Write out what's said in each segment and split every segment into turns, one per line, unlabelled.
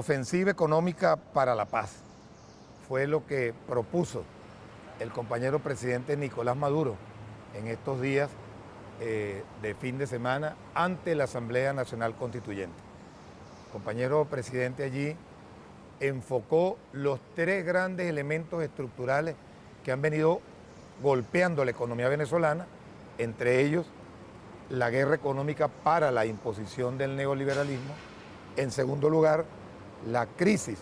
ofensiva económica para la paz fue lo que propuso el compañero presidente Nicolás Maduro en estos días de fin de semana ante la Asamblea Nacional Constituyente. El compañero presidente allí enfocó los tres grandes elementos estructurales que han venido golpeando la economía venezolana, entre ellos la guerra económica para la imposición del neoliberalismo, en segundo lugar, la crisis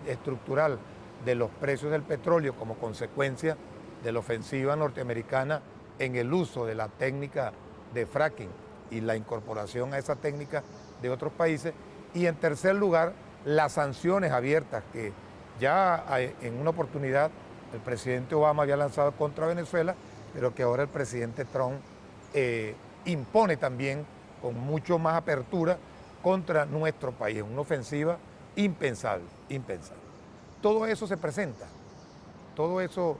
estructural de los precios del petróleo como consecuencia de la ofensiva norteamericana en el uso de la técnica de fracking y la incorporación a esa técnica de otros países, y en tercer lugar, las sanciones abiertas que ya en una oportunidad el presidente Obama había lanzado contra Venezuela, pero que ahora el presidente Trump impone también con mucho más apertura contra nuestro país, una ofensiva impensable. Todo eso se presenta, todo eso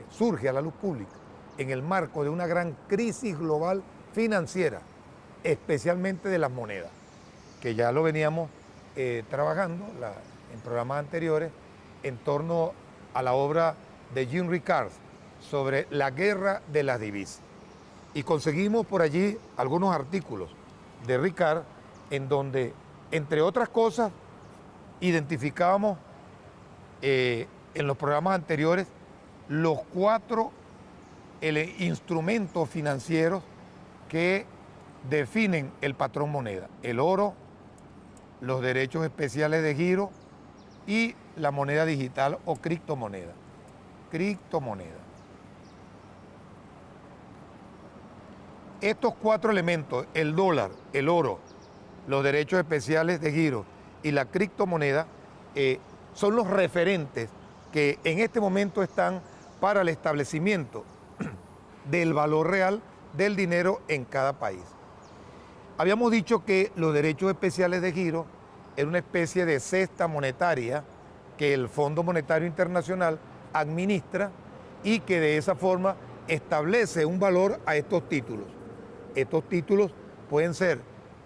surge a la luz pública en el marco de una gran crisis global financiera, especialmente de las monedas, que ya lo veníamos trabajando en programas anteriores en torno a la obra de Jean Ricard sobre la guerra de las divisas. Y conseguimos por allí algunos artículos de Ricard en donde, entre otras cosas, identificábamos en los programas anteriores los cuatro instrumentos financieros que definen el patrón moneda: el oro, los derechos especiales de giro y la moneda digital o criptomoneda. Estos cuatro elementos, el dólar, el oro, los derechos especiales de giro y la criptomoneda, son los referentes que en este momento están para el establecimiento del valor real del dinero en cada país. Habíamos dicho que los derechos especiales de giro era una especie de cesta monetaria que el Fondo Monetario Internacional administra y que de esa forma establece un valor a estos títulos. Estos títulos pueden ser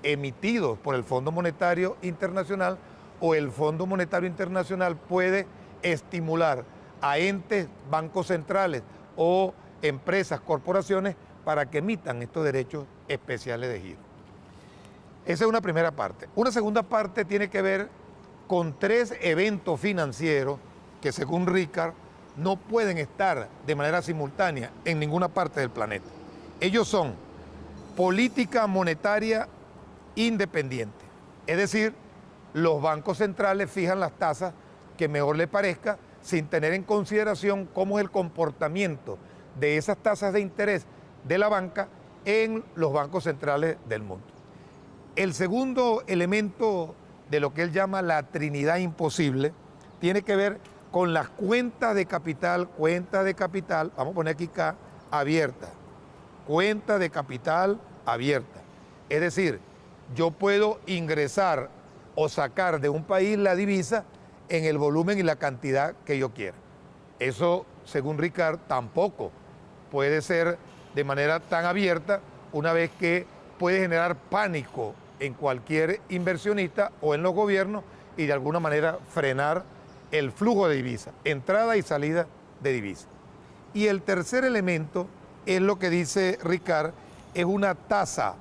emitidos por el Fondo Monetario Internacional, o el Fondo Monetario Internacional puede estimular a entes, bancos centrales o empresas, corporaciones, para que emitan estos derechos especiales de giro. Esa es una primera parte. Una segunda parte tiene que ver con tres eventos financieros que, según Ricard, no pueden estar de manera simultánea en ninguna parte del planeta. Ellos son política monetaria independiente, es decir, los bancos centrales fijan las tasas que mejor les parezca sin tener en consideración cómo es el comportamiento de esas tasas de interés de la banca en los bancos centrales del mundo. El segundo elemento de lo que él llama la Trinidad imposible tiene que ver con las cuentas de capital, vamos a poner aquí K, abierta, cuenta de capital abierta. Es decir, yo puedo ingresar o sacar de un país la divisa en el volumen y la cantidad que yo quiera. Eso, según Ricard, tampoco puede ser de manera tan abierta, una vez que puede generar pánico en cualquier inversionista o en los gobiernos y de alguna manera frenar el flujo de divisas, entrada y salida de divisas. Y el tercer elemento es lo que dice Ricard, es una tasa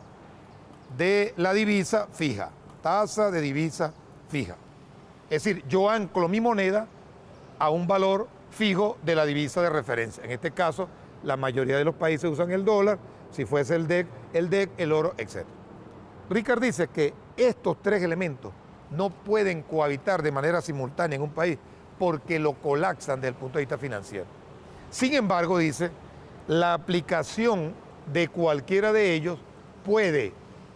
de la divisa fija, tasa de divisa fija. Es decir, yo anclo mi moneda a un valor fijo de la divisa de referencia. En este caso, la mayoría de los países usan el dólar, si fuese el DEC, el oro, etc. Ricard dice que estos tres elementos no pueden cohabitar de manera simultánea en un país porque lo colapsan desde el punto de vista financiero. Sin embargo, dice, la aplicación de cualquiera de ellos puede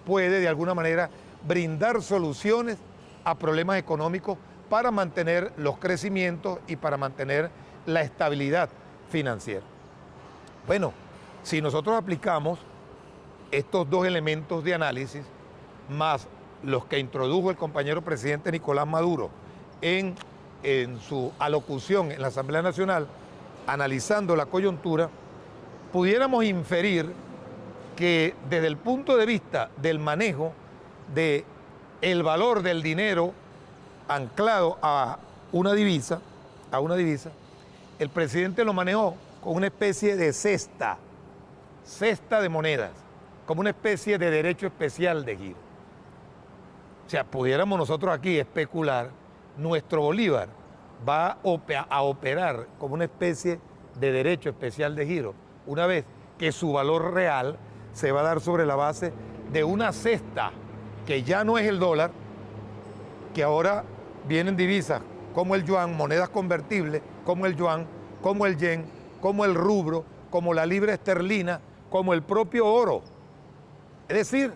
de alguna manera brindar soluciones a problemas económicos para mantener los crecimientos y para mantener la estabilidad financiera. Bueno, si nosotros aplicamos estos dos elementos de análisis, más los que introdujo el compañero presidente Nicolás Maduro en su alocución en la Asamblea Nacional, analizando la coyuntura, pudiéramos inferir que desde el punto de vista del manejo del valor del dinero anclado a una divisa, el presidente lo manejó con una especie de cesta de monedas, como una especie de derecho especial de giro. O sea, pudiéramos nosotros aquí especular, nuestro bolívar va a operar como una especie de derecho especial de giro, una vez que su valor real se va a dar sobre la base de una cesta que ya no es el dólar, que ahora vienen divisas como el yuan, monedas convertibles como el yuan, como el yen, como el rubro, como la libra esterlina, como el propio oro. Es decir,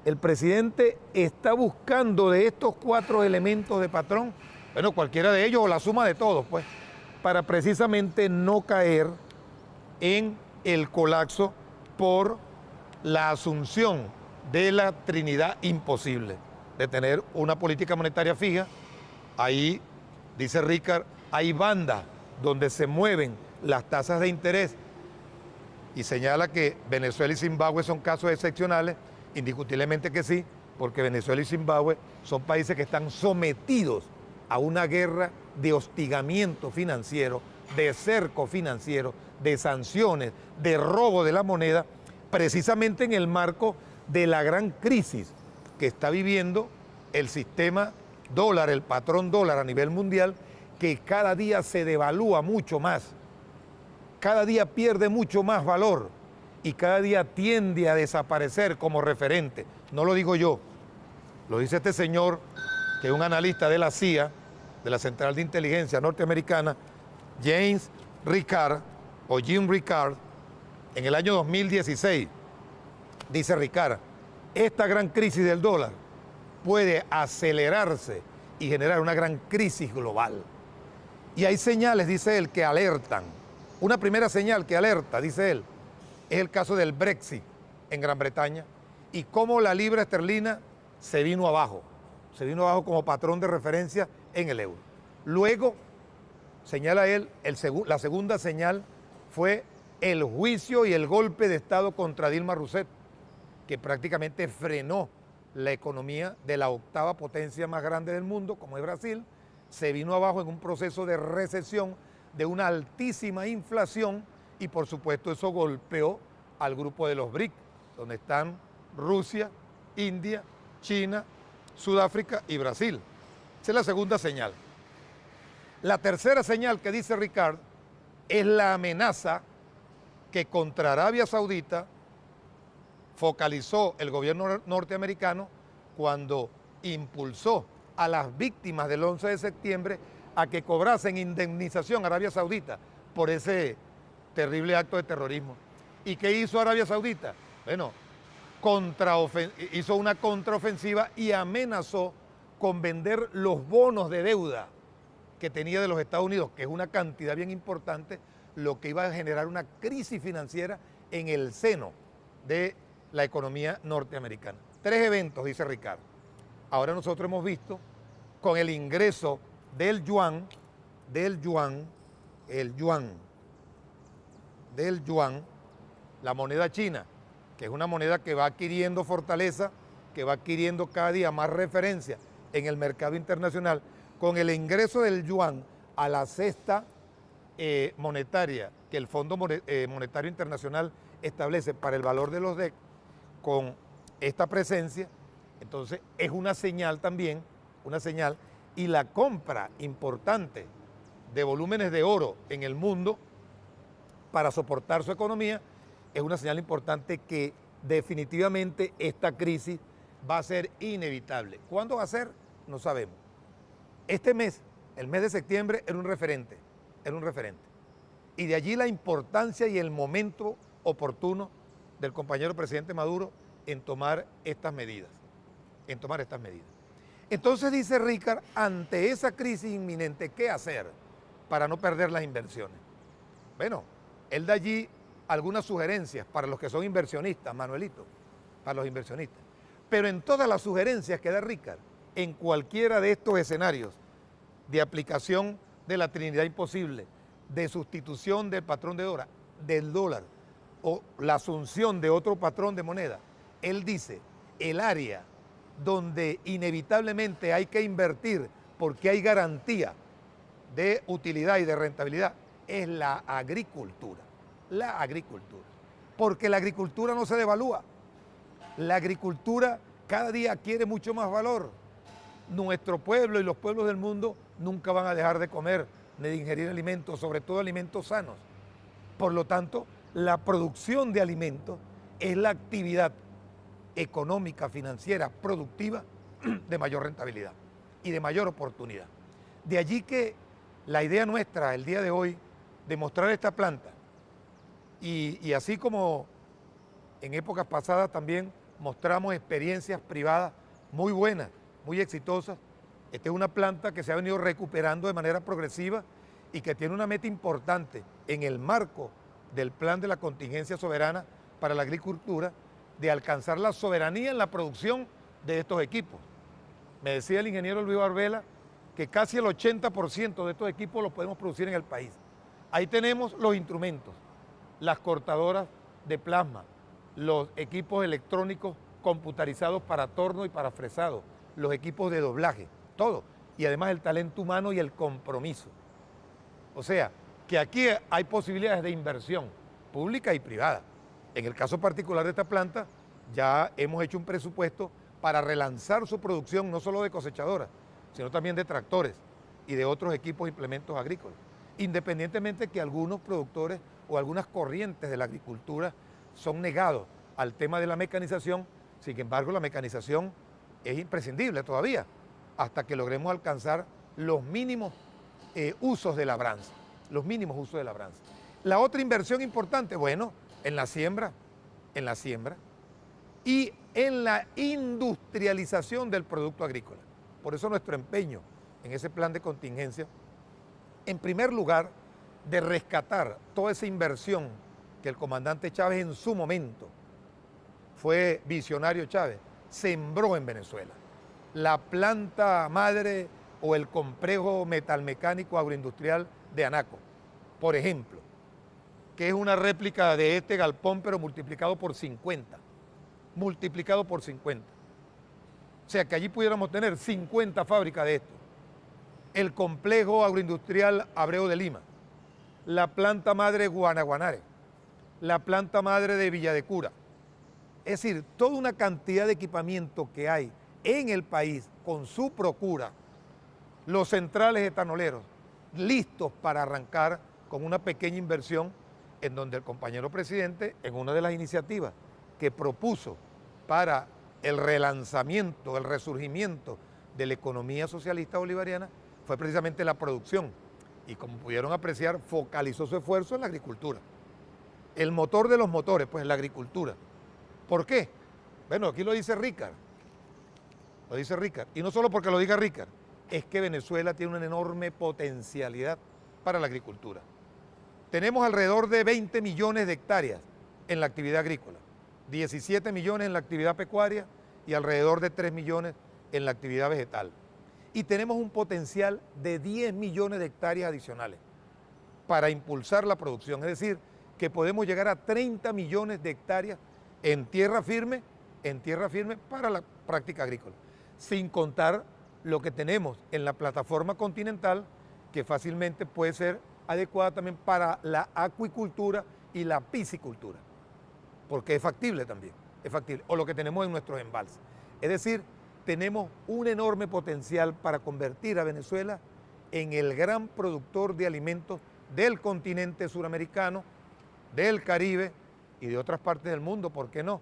el presidente está buscando de estos 4 elementos de patrón, bueno, cualquiera de ellos o la suma de todos, pues, para precisamente no caer en el colapso por la asunción de la Trinidad imposible, de tener una política monetaria fija. Ahí, dice Ricard, hay bandas donde se mueven las tasas de interés y señala que Venezuela y Zimbabue son casos excepcionales, indiscutiblemente que sí, porque Venezuela y Zimbabue son países que están sometidos a una guerra de hostigamiento financiero, de cerco financiero, de sanciones, de robo de la moneda, precisamente en el marco de la gran crisis que está viviendo el sistema dólar, el patrón dólar a nivel mundial, que cada día se devalúa mucho más, cada día pierde mucho más valor y cada día tiende a desaparecer como referente. No lo digo yo, lo dice este señor, que es un analista de la CIA, de la Central de Inteligencia Norteamericana, James Ricard, o Jim Ricard, en el año 2016. Dice Ricard, esta gran crisis del dólar puede acelerarse y generar una gran crisis global. Y hay señales, dice él, que alertan. Una primera señal que alerta, dice él, es el caso del Brexit en Gran Bretaña y cómo la libra esterlina se vino abajo como patrón de referencia en el euro. Luego, señala él, la segunda señal fue el juicio y el golpe de Estado contra Dilma Rousseff, que prácticamente frenó la economía de la 8ª potencia más grande del mundo, como es Brasil, se vino abajo en un proceso de recesión, de una altísima inflación, y por supuesto eso golpeó al grupo de los BRIC, donde están Rusia, India, China, Sudáfrica y Brasil. Esa es la segunda señal. La tercera señal que dice Ricard es la amenaza que contra Arabia Saudita focalizó el gobierno norteamericano cuando impulsó a las víctimas del 11 de septiembre a que cobrasen indemnización a Arabia Saudita por ese terrible acto de terrorismo. ¿Y qué hizo Arabia Saudita? Bueno, hizo una contraofensiva y amenazó con vender los bonos de deuda que tenía de los Estados Unidos, que es una cantidad bien importante, lo que iba a generar una crisis financiera en el seno de la economía norteamericana. 3 eventos, dice Ricard. Ahora nosotros hemos visto con el ingreso del yuan, la moneda china, que es una moneda que va adquiriendo fortaleza, que va adquiriendo cada día más referencia en el mercado internacional, con el ingreso del yuan a la cesta monetaria que el Fondo Monetario Internacional establece para el valor de los DEC, con esta presencia, entonces es una señal también, y la compra importante de volúmenes de oro en el mundo para soportar su economía es una señal importante que definitivamente esta crisis va a ser inevitable. ¿Cuándo va a ser? No sabemos. Este mes, el mes de septiembre, era un referente. Y de allí la importancia y el momento oportuno del compañero presidente Maduro en tomar estas medidas. Entonces dice Ricard, ante esa crisis inminente, ¿qué hacer para no perder las inversiones? Bueno, él da allí algunas sugerencias para los que son inversionistas, Manuelito, para los inversionistas. Pero en todas las sugerencias que da Ricard, en cualquiera de estos escenarios de aplicación de la Trinidad imposible, de sustitución del patrón del dólar o la asunción de otro patrón de moneda, él dice, el área donde inevitablemente hay que invertir porque hay garantía de utilidad y de rentabilidad, es la agricultura. La agricultura. Porque la agricultura no se devalúa. La agricultura cada día adquiere mucho más valor. Nuestro pueblo y los pueblos del mundo nunca van a dejar de comer ni de ingerir alimentos, sobre todo alimentos sanos. Por lo tanto, la producción de alimentos es la actividad económica, financiera, productiva de mayor rentabilidad y de mayor oportunidad. De allí que la idea nuestra el día de hoy de mostrar esta planta y así como en épocas pasadas también mostramos experiencias privadas muy buenas, muy exitosas. Esta es una planta que se ha venido recuperando de manera progresiva y que tiene una meta importante en el marco del plan de la contingencia soberana para la agricultura, de alcanzar la soberanía en la producción de estos equipos. Me decía el ingeniero Luis Barbela que casi el 80% de estos equipos los podemos producir en el país. Ahí tenemos los instrumentos, las cortadoras de plasma, los equipos electrónicos computarizados para torno y para fresado, los equipos de doblaje, todo. Y además el talento humano y el compromiso. O sea, que aquí hay posibilidades de inversión pública y privada. En el caso particular de esta planta, ya hemos hecho un presupuesto para relanzar su producción, no solo de cosechadoras, sino también de tractores y de otros equipos e implementos agrícolas. Independientemente que algunos productores o algunas corrientes de la agricultura son negados al tema de la mecanización, sin embargo la mecanización es imprescindible todavía, hasta que logremos alcanzar los mínimos usos de labranza, los mínimos usos de labranza. La otra inversión importante, bueno, en la siembra y en la industrialización del producto agrícola. Por eso nuestro empeño en ese plan de contingencia, en primer lugar, de rescatar toda esa inversión que el comandante Chávez en su momento, fue visionario Chávez, sembró en Venezuela. La planta madre o el complejo metalmecánico agroindustrial de Anaco, por ejemplo, que es una réplica de este galpón pero multiplicado por 50. Multiplicado por 50. O sea que allí pudiéramos tener 50 fábricas de esto. El complejo agroindustrial Abreu de Lima, la planta madre Guanaguanare, la planta madre de Villa de Cura. Es decir, toda una cantidad de equipamiento que hay en el país con su procura, los centrales etanoleros, listos para arrancar con una pequeña inversión en donde el compañero presidente, en una de las iniciativas que propuso para el relanzamiento, el resurgimiento de la economía socialista bolivariana, fue precisamente la producción. Y como pudieron apreciar, focalizó su esfuerzo en la agricultura. El motor de los motores, pues la agricultura. ¿Por qué? Bueno, aquí lo dice Ricard. Lo dice Ricard. Y no solo porque lo diga Ricard, es que Venezuela tiene una enorme potencialidad para la agricultura. Tenemos alrededor de 20 millones de hectáreas en la actividad agrícola, 17 millones en la actividad pecuaria y alrededor de 3 millones en la actividad vegetal. Y tenemos un potencial de 10 millones de hectáreas adicionales para impulsar la producción. Es decir, que podemos llegar a 30 millones de hectáreas en tierra firme para la práctica agrícola, sin contar lo que tenemos en la plataforma continental, que fácilmente puede ser adecuada también para la acuicultura y la piscicultura, porque es factible también, es factible, o lo que tenemos en nuestros embalses. Es decir, tenemos un enorme potencial para convertir a Venezuela en el gran productor de alimentos del continente suramericano, del Caribe y de otras partes del mundo, ¿por qué no?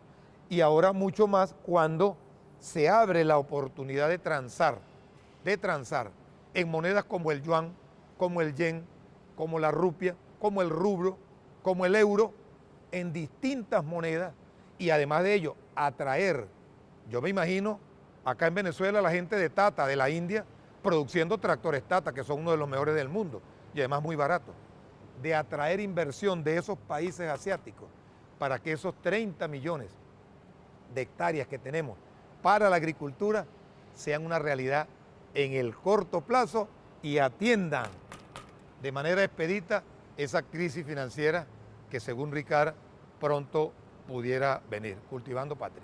Y ahora mucho más cuando se abre la oportunidad de transar en monedas como el yuan, como el yen, como la rupia, como el rublo, como el euro, en distintas monedas, y además de ello, atraer, yo me imagino, acá en Venezuela la gente de Tata, de la India, produciendo tractores Tata, que son uno de los mejores del mundo, y además muy baratos, de atraer inversión de esos países asiáticos para que esos 30 millones de hectáreas que tenemos para la agricultura sean una realidad en el corto plazo y atiendan de manera expedita esa crisis financiera que según Ricard pronto pudiera venir. Cultivando Patria.